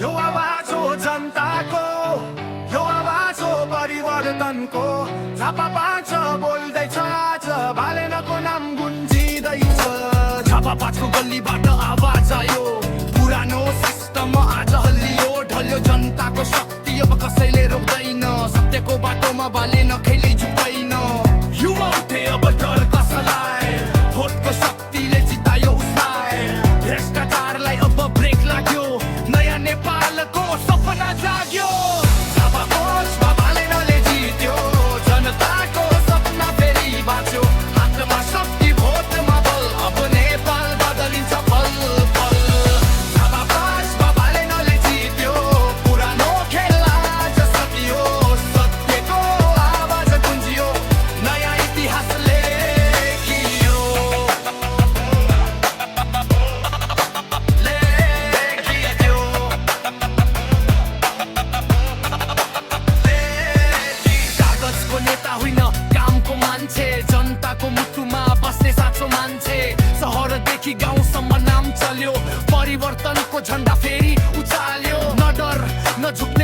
यो आवाज हो जनताको, यो आवाज हो परिवर्तनको। झापा पाँच बोल्दैछ आज, बालेनको नाम गुन्जिँदैछ। झापा पाँचको गल्लीबाट आवाज आयो, पुरानो सिस्टम आज हल्लियो। ढल्यो जनताको शक्ति, अब कसैले रोक्दैन। सत्यको बाटोमा बाले नखेली झुक्दैन। युवा उठे अब डर कसलाई, भोटको शक्तिले जितायो उसलाई। भ्रष्टाचारलाई अब ब्रेक लाग्यो, नयाँ नेपालको सपना जाग्यो। झापा पाँचमा बालेनले जित्यो, जनताको सपना फेरि बाँच्यो। हातमा शक्ति, भोटमा बल, अब नेपाल बदलिन्छ पल पल। झापा पाँचमा बालेनले जित्यो, पुरानो खेल आज सकियो। सत्यको आवाज गुन्जियो, नयाँ इतिहास लेखियो। कागजको नेता होइन, कामको मान्छे। जनताको मुटुमा बस्ने साँचो मान्छे। सहरदेखि गाउँसम्म नाम चल्यो, परिवर्तनको झन्डा फेरि उचाल्यो। न डर न झुक्ने